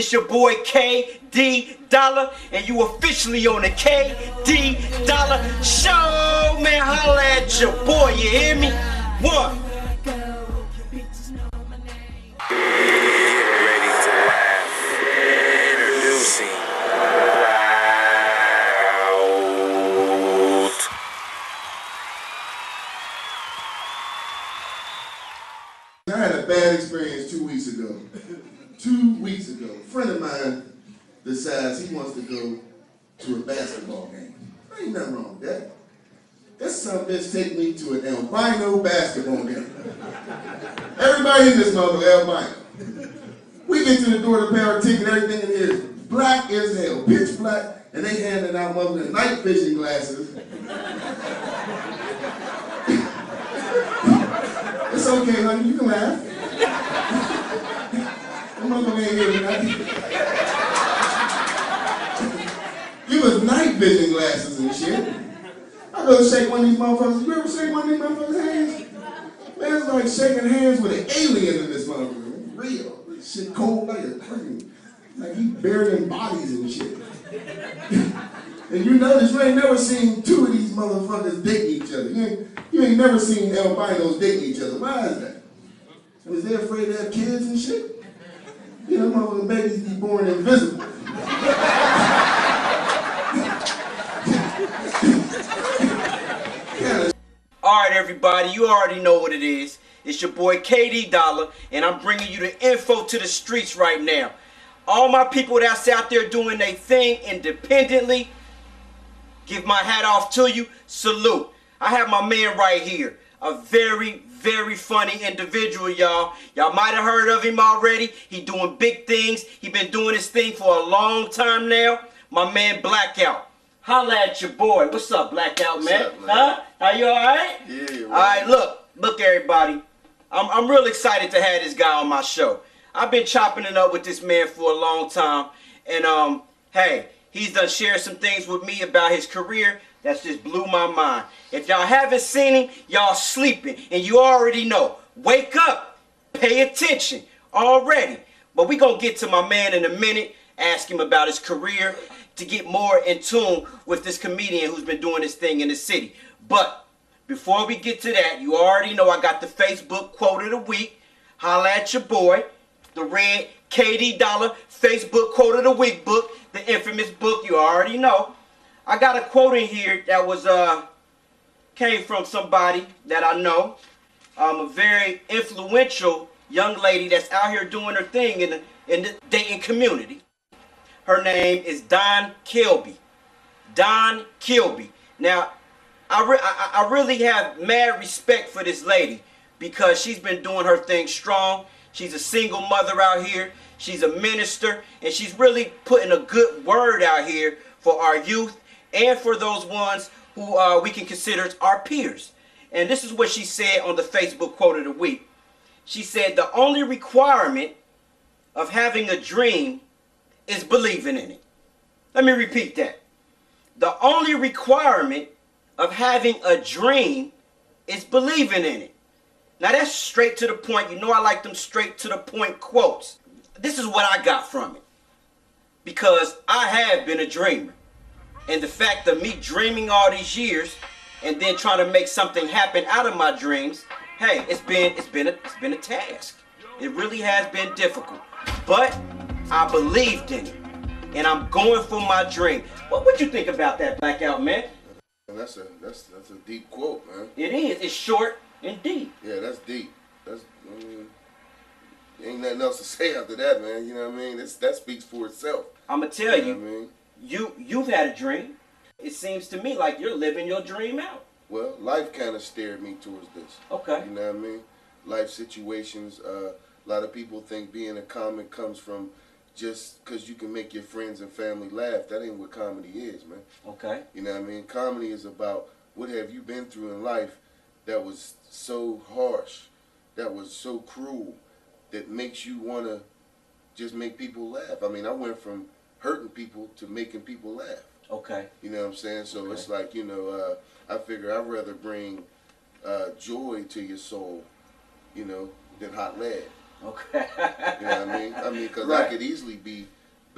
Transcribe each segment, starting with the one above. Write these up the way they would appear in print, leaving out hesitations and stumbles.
It's your boy K De Dolla, and you officially on the K De Dolla Show. Man, holla at your boy, you hear me? One. I had a bad experience 2 weeks ago. 2 weeks ago, a friend of mine decides he wants to go to a basketball game. There ain't nothing wrong with that. This son bitch take me to an albino basketball game. Everybody in this mother albino. We get to the door to pay our ticket, everything in here is black as hell, pitch black, and they handing out mother night vision glasses. It's okay, honey, you can laugh. That motherfucker ain't here tonight. You was night vision glasses and shit. I go shake one of these motherfuckers. You ever shake one of these motherfuckers' hands? Man, it's like shaking hands with an alien in this motherfucker. It's real. This shit cold like a fucking, like he burying bodies and shit. And you notice you ain't never seen two of these motherfuckers dating each other. You ain't never seen albinos dating each other. Why is that? Is they afraid to have kids and shit? You know, motherfucking babies be born invisible. Alright everybody, you already know what it is. It's your boy K De Dolla, and I'm bringing you the info to the streets right now. All my people that's out there doing their thing independently, give my hat off to you, salute. I have my man right here, a very, very funny individual, y'all. Y'all might have heard of him already. He doing big things. He been doing his thing for a long time now. My man Bllackkoutt. Holla at your boy. What's up, Bllackkoutt, man? What's up, man? Huh? Are you alright? Yeah. Alright, look everybody. I'm real excited to have this guy on my show. I've been chopping it up with this man for a long time, and hey, he's done shared some things with me about his career that's just blew my mind. If y'all haven't seen him, y'all sleeping, and you already know. Wake up, pay attention already. But we gonna get to my man in a minute, ask him about his career, to get more in tune with this comedian who's been doing this thing in the city. But before we get to that, you already know I got the Facebook quote of the week. Holla at your boy. The red K De Dolla Facebook quote of the week book, the infamous book, you already know. I got a quote in here that was came from somebody that I know, a very influential young lady that's out here doing her thing in the dating community. Her name is Don Kilby. Don Kilby. Now, I really have mad respect for this lady because she's been doing her thing strong. She's a single mother out here. She's a minister, and she's really putting a good word out here for our youth and for those ones who we can consider our peers. And this is what she said on the Facebook quote of the week. She said, "The only requirement of having a dream is believing in it." Let me repeat that. The only requirement of having a dream is believing in it. Now that's straight to the point. You know I like them straight to the point quotes. This is what I got from it. Because I have been a dreamer. And the fact of me dreaming all these years and then trying to make something happen out of my dreams, hey, it's been a task. It really has been difficult. But I believed in it. And I'm going for my dream. What you think about that, Bllackkoutt, man? That's a deep quote, man. It is. It's short and deep. Yeah, that's deep. Ain't nothing else to say after that, man. You know what I mean? That speaks for itself. I'm gonna tell you, know what I mean? You've had a dream. It seems to me like you're living your dream out. Well, life kind of steered me towards this. Okay. You know what I mean? Life situations. A lot of people think being a comic comes from just because you can make your friends and family laugh. That ain't what comedy is, man. Okay. You know what I mean? Comedy is about what have you been through in life that was so harsh, that was so cruel, that makes you want to just make people laugh. I mean, I went from hurting people to making people laugh. Okay. You know what I'm saying? So okay. It's like, you know, I figure I'd rather bring joy to your soul, you know, than hot lead. Okay. You know what I mean? I mean, because right. I could easily be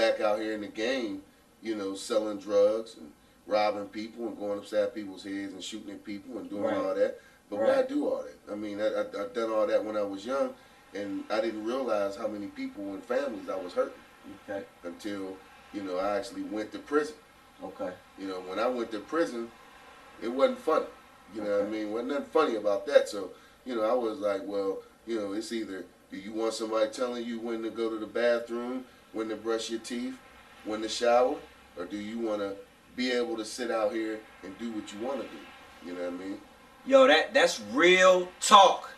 back out here in the game, you know, selling drugs and robbing people and going upside people's heads and shooting at people and doing all that. But why do all that? I mean, I've done all that when I was young, and I didn't realize how many people and families I was hurting. Okay. Until, you know, I actually went to prison. Okay. You know, when I went to prison, it wasn't funny. You know what I mean? Wasn't nothing funny about that. So, you know, I was like, well, you know, it's either do you want somebody telling you when to go to the bathroom, when to brush your teeth, when to shower, or do you want to be able to sit out here and do what you want to do? You know what I mean? Yo, that's real talk.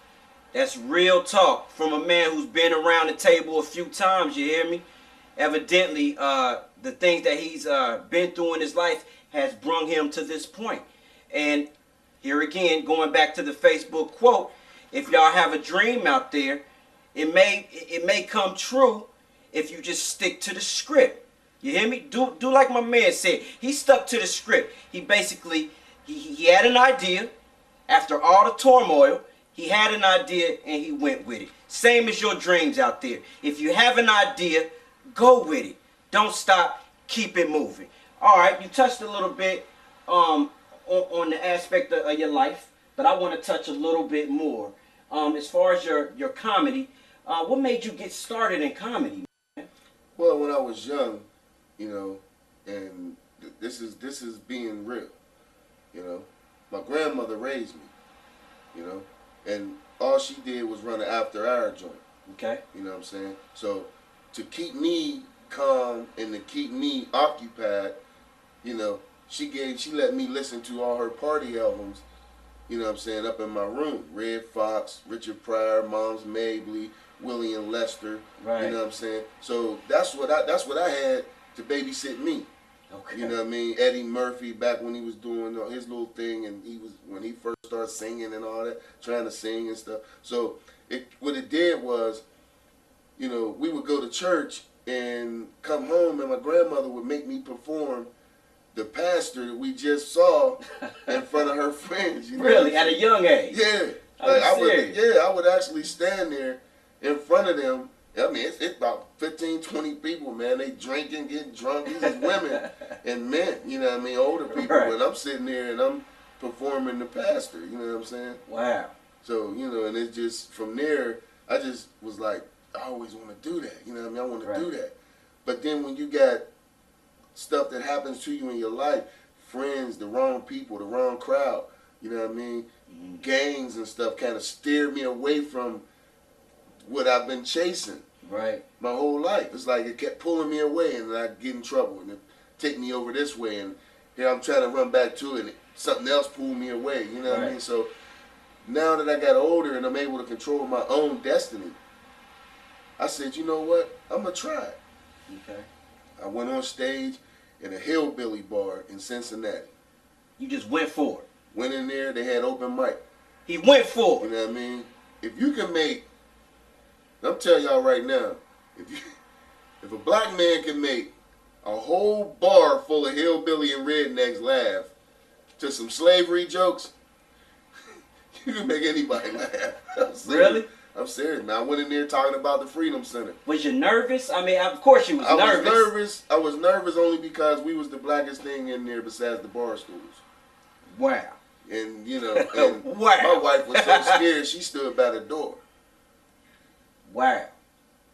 That's real talk from a man who's been around the table a few times, you hear me? Evidently, the things that he's been through in his life has brung him to this point. And here again, going back to the Facebook quote, if y'all have a dream out there, it may come true if you just stick to the script. You hear me? Do like my man said. He stuck to the script. He basically, he had an idea. After all the turmoil, he had an idea and he went with it. Same as your dreams out there. If you have an idea, go with it. Don't stop. Keep it moving. All right, you touched a little bit on the aspect of your life, but I want to touch a little bit more. As far as your comedy, what made you get started in comedy, man? Well, when I was young, you know, and this is being real, you know. My grandmother raised me, you know, and all she did was run an after-hour joint. Okay. You know what I'm saying? So to keep me calm and to keep me occupied, you know, she let me listen to all her party albums, you know what I'm saying, up in my room. Red Fox, Richard Pryor, Moms Mabley, Willie and Lester. Right. You know what I'm saying? So that's what I had to babysit me. Okay. You know what I mean? Eddie Murphy back when he was doing his little thing, and when he first started singing and all that, trying to sing and stuff. So what it did was, you know, we would go to church and come home, and my grandmother would make me perform the pastor that we just saw in front of her friends. You know? Really, at a young age? Yeah. I would actually stand there in front of them. I mean, it's about 15, 20 people, man. They drinking, getting drunk. These is women and men, you know what I mean, older people. Right. And I'm sitting there and I'm performing the pastor, you know what I'm saying? Wow. So, you know, and it's just, from there, I just was like, I always want to do that, you know what I mean? I want to do that. But then when you got stuff that happens to you in your life, friends, the wrong people, the wrong crowd, you know what I mean? Gangs and stuff kind of steered me away from what I've been chasing my whole life. It's like it kept pulling me away, and I'd get in trouble, and it take me over this way, and here I'm trying to run back to it, and something else pulled me away, you know what I mean? So now that I got older and I'm able to control my own destiny, I said, you know what? I'm going to try it. Okay. I went on stage in a hillbilly bar in Cincinnati. You just went for it. Went in there, they had open mic. He went for it. You know what I mean? If you can make, I'm telling y'all right now, if a black man can make a whole bar full of hillbilly and rednecks laugh to some slavery jokes, you can make anybody laugh. Really? I'm serious, man. I went in there talking about the Freedom Center. Was you nervous? I mean, of course you was nervous. I was nervous only because we was the blackest thing in there besides the bar stools. Wow. And, you know, and wow. My wife was so scared, she stood by the door. Wow.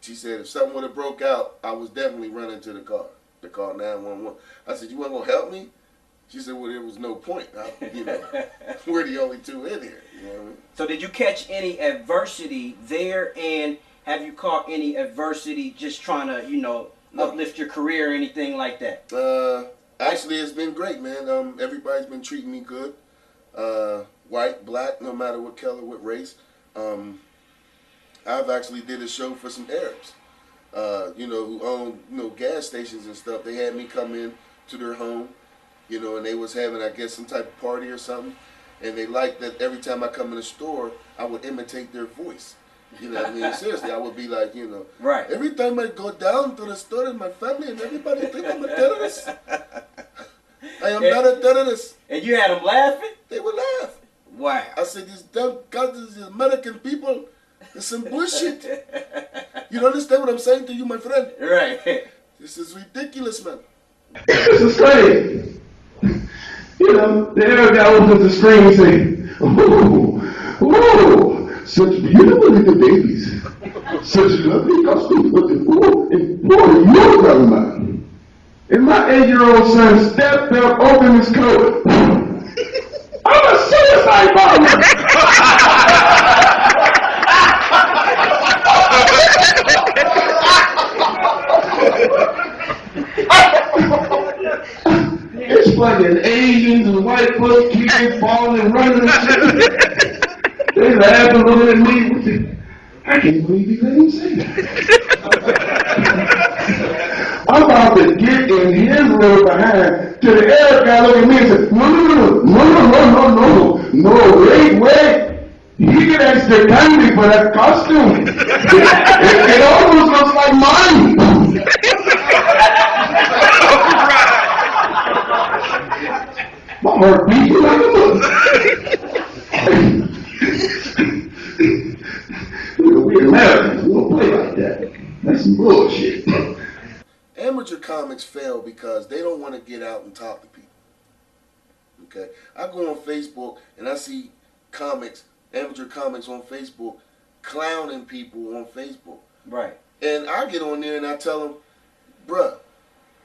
She said if something would have broke out, I was definitely running to the car. To call 911. I said, you weren't going to help me? She said, well, there was no point. You know, we're the only two in here. You know what I mean? So did you catch any adversity there, and have you caught any adversity just trying to, you know, uplift your career or anything like that? Actually, it's been great, man. Everybody's been treating me good. White, black, no matter what color, what race. I've actually did a show for some Arabs, you know, who own, you know, gas stations and stuff. They had me come in to their home, you know, and they was having, I guess, some type of party or something. And they liked that every time I come in the store, I would imitate their voice. You know what I mean? Seriously, I would be like, you know, every time I go down to the store in my family and everybody think I'm a terrorist. I am not a terrorist. And you had them laughing? They would laugh. Wow. I said, these dumb guys, these American people, it's some bullshit. You don't understand what I'm saying to you, my friend? Right. This is ridiculous, man. This is crazy. You know, the air guy opens the screen and say, oh, such beautiful little babies. Such lovely costumes. What are you talking about? And my 8-year-old son stepped up, opened his coat. I'm a suicide bomber. It's fucking Asians and white folks kicking, falling, and running and shit. They laugh a little at me. I can't believe he let him say that. I'm about to get in his little behind till the air guy look at me and say, no, wait. You get extra candy for that costume. It almost looks like mine. My heart beating like a we Americans, we don't play like that. That's some bullshit. Amateur comics fail because they don't want to get out and talk to people. Okay? I go on Facebook and I see amateur comics on Facebook, clowning people on Facebook. Right. And I get on there and I tell them, bruh,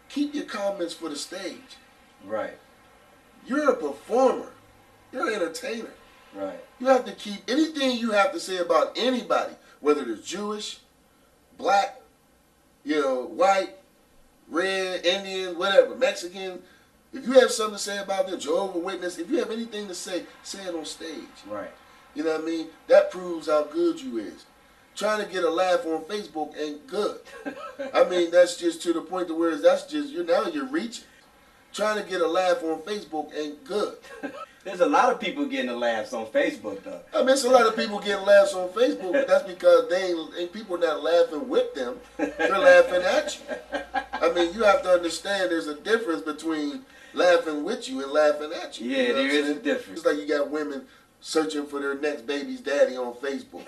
keep your comments for the stage. Right. You're a performer. You're an entertainer. Right. You have to keep anything you have to say about anybody, whether they're Jewish, black, white, red, Indian, whatever, Mexican. If you have something to say about them, Jehovah's Witness, if you have anything to say it on stage. Right. You know what I mean? That proves how good you is. Trying to get a laugh on Facebook ain't good. I mean, that's just to the point to where that's just, you're reaching. Trying to get a laugh on Facebook ain't good. There's a lot of people getting the laughs on Facebook, though. I mean, it's a lot of people getting laughs on Facebook, but that's because people not laughing with them. They're laughing at you. I mean, you have to understand there's a difference between laughing with you and laughing at you. Yeah, you know there is a difference. It's like you got women searching for their next baby's daddy on Facebook.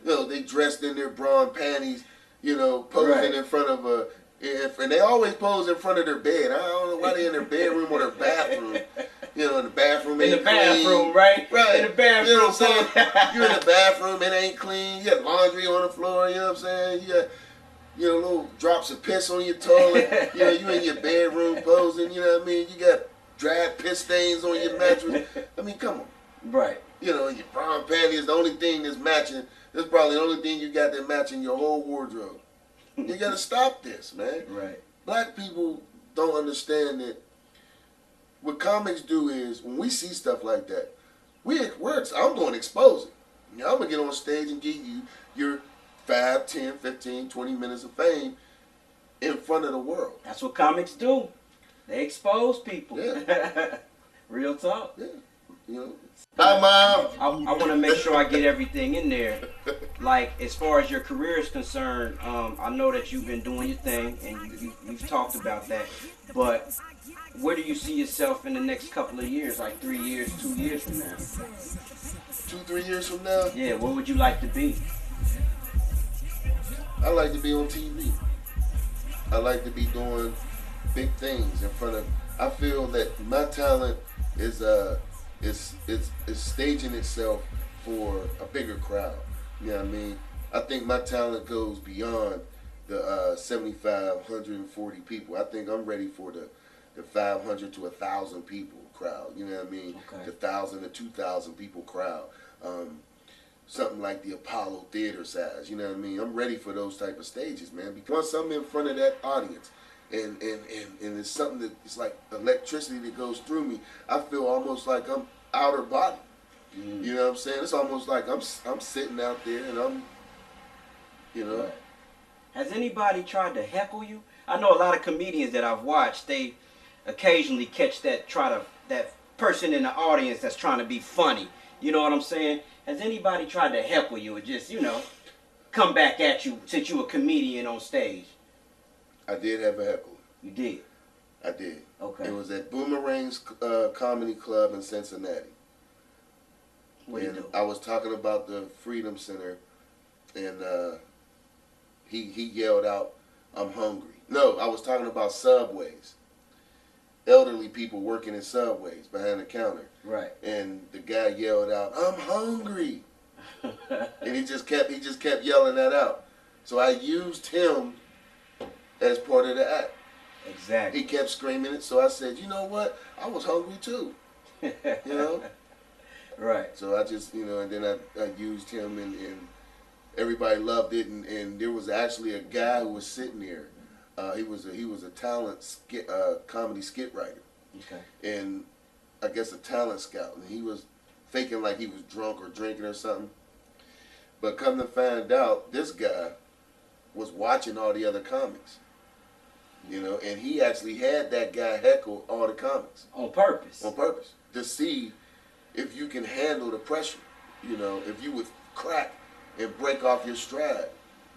They dressed in their bra and panties, posing in front of a... And they always pose in front of their bed. I don't know why they're in their bedroom or their bathroom. In the bathroom ain't clean. In the bathroom, right? Right. In the bathroom. You know what I'm saying? You're in the bathroom, it ain't clean. You got laundry on the floor, you know what I'm saying? You got, little drops of piss on your toilet. You in your bedroom posing, you know what I mean? You got dried piss stains on your mattress. I mean, come on. Right. Your brown panty is the only thing that's matching. That's probably the only thing you got that matching your whole wardrobe. You gotta stop this, man. Right. Black people don't understand that what comics do is when we see stuff like that, I'm going to expose it. I'm going to get on stage and give you your 5, 10, 15, 20 minutes of fame in front of the world. That's what comics do. They expose people. Yeah. Real talk. Yeah. Hi, Mom. I want to make sure I get everything in there. Like, as far as your career is concerned, I know that you've been doing your thing, and you've talked about that. But where do you see yourself in the next couple of years? Like 3 years, 2 years from now? 2, 3 years from now? Yeah, where would you like to be? I like to be on TV. I like to be doing big things in front of... I feel that my talent is staging itself for a bigger crowd. You know what I mean? I think my talent goes beyond the 75, 140 people. I think I'm ready for the 500 to 1,000 people crowd. You know what I mean? Okay. The 1,000 to 2,000 people crowd. Something like the Apollo Theater size. You know what I mean? I'm ready for those type of stages, man. Because once I'm in front of that audience, and it's something that it's like electricity that goes through me, I feel almost like I'm outer body. Mm. You know what I'm saying? It's almost like I'm sitting out there and I'm, Right. Has anybody tried to heckle you? I know a lot of comedians that I've watched, they occasionally catch that person in the audience that's trying to be funny. You know what I'm saying? Has anybody tried to heckle you or just, come back at you since you a comedian on stage? I did have a heckle. You did? I did. Okay. It was at Boomerang's Comedy Club in Cincinnati. What did you do? I was talking about the Freedom Center, and he yelled out, I'm hungry. No, I was talking about Subways. Elderly people working in Subways behind the counter. Right. And the guy yelled out, "I'm hungry." And he just kept yelling that out. So I used him as part of the act. Exactly. He kept screaming it, so I said, you know what? I was hungry too. You know? Right. So I just, and then I used him, and everybody loved it, and there was actually a guy who was sitting there. He was a talent comedy skit writer. Okay. And I guess a talent scout, and he was faking like he was drunk or drinking or something. But come to find out, this guy was watching all the other comics. And he actually had that guy heckle all the comics. On purpose. On purpose. To see if you can handle the pressure. If you would crack and break off your stride.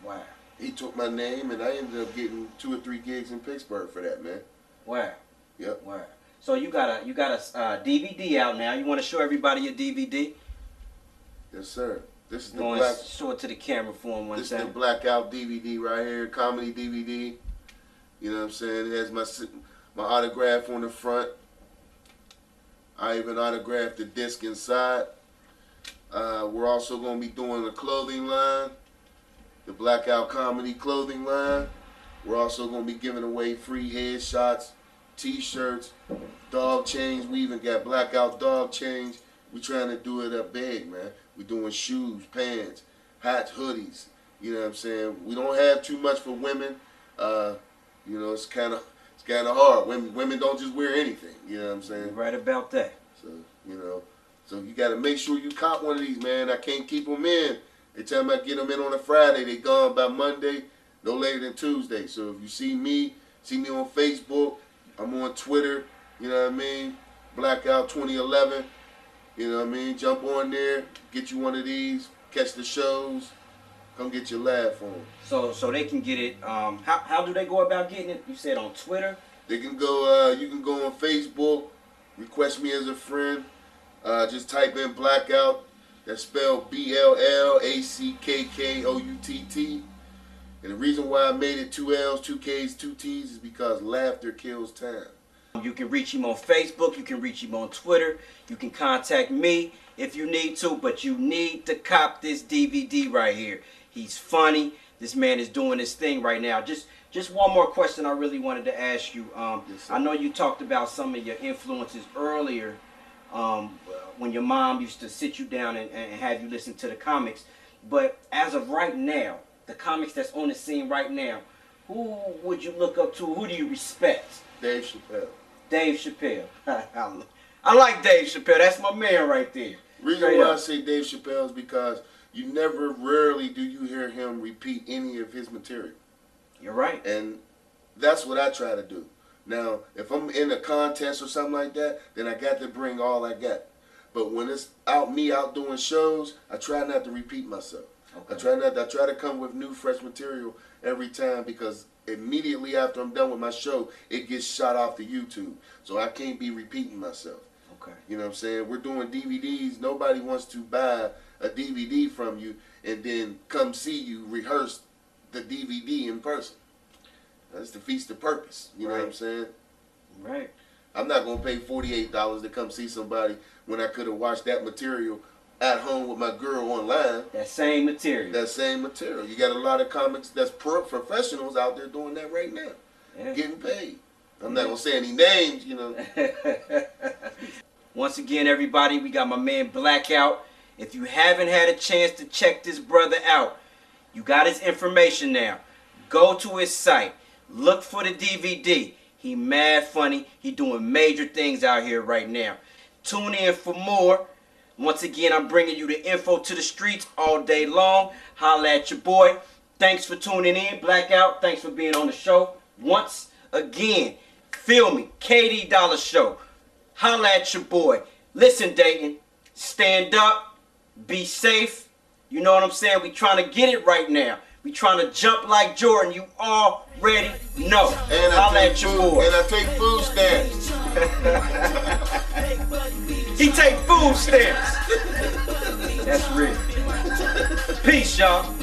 Wow. He took my name, and I ended up getting 2 or 3 gigs in Pittsburgh for that, man. Wow. Yep. Wow. So you got a DVD out now. You want to show everybody your DVD? Yes, sir. This is the Show it to the camera for him one time. This is the Bllackkoutt DVD right here, comedy DVD. You know what I'm saying? It has my autograph on the front. I even autographed the disc inside. We're also going to be doing a clothing line, the Bllackkoutt Comedy clothing line. We're also going to be giving away free headshots, T-shirts, dog chains. We even got Bllackkoutt dog chains. We trying to do it up big, man. We're doing shoes, pants, hats, hoodies. You know what I'm saying? We don't have too much for women. It's kind of hard. Women don't just wear anything. You know what I'm saying? You're right about that. So so you got to make sure you cop one of these, man. I can't keep them in. Every time I get them in on a Friday, they gone by Monday, no later than Tuesday. So if you see me on Facebook, I'm on Twitter. You know what I mean? Bllackkoutt 2011. You know what I mean? Jump on there, get you one of these, catch the shows, come get your laugh on. So they can get it. How do they go about getting it? You said on Twitter. They can go. You can go on Facebook, request me as a friend. Just type in Bllackkoutt. That's spelled BLLACKKOUTT. And the reason why I made it 2 L's, 2 K's, 2 T's is because laughter kills time. You can reach him on Facebook. You can reach him on Twitter. You can contact me if you need to, but you need to cop this DVD right here. He's funny. This man is doing his thing right now. Just one more question I really wanted to ask you. Yes, I know you talked about some of your influences earlier when your mom used to sit you down and have you listen to the comics. But as of right now, the comics that's on the scene right now, who would you look up to? Who do you respect? Dave Chappelle. Dave Chappelle. I like Dave Chappelle. That's my man right there. Reason why I say Dave Chappelle is because rarely do you hear him repeat any of his material. You're right. And that's what I try to do. Now, if I'm in a contest or something like that, then I got to bring all I got. But when it's me out doing shows, I try not to repeat myself. Okay. I try to come with new, fresh material every time, because immediately after I'm done with my show, it gets shot off to YouTube. So I can't be repeating myself. Okay. You know what I'm saying? We're doing DVDs. Nobody wants to buy a DVD from you and then come see you rehearse the DVD in person. That defeats the purpose. You know what I'm saying? Right. I'm not going to pay $48 to come see somebody when I could have watched that material at home with my girl online. That same material. That same material. You got a lot of comics that's professionals out there doing that right now. Yeah. Getting paid. I'm not going to say any names, you know. Once again, everybody, we got my man Bllackkoutt. If you haven't had a chance to check this brother out, you got his information now. Go to his site. Look for the DVD. He mad funny. He doing major things out here right now. Tune in for more. Once again, I'm bringing you the info to the streets all day long. Holla at your boy. Thanks for tuning in, Bllackkoutt. Thanks for being on the show. Once again, feel me, Ka De Dolla Show. Holla at your boy. Listen, Dayton, stand up, be safe. You know what I'm saying? We trying to get it right now. We trying to jump like Jordan. You already know. And Holla at your boy. And I take food stamps. He take food stamps. That's real. Peace, y'all.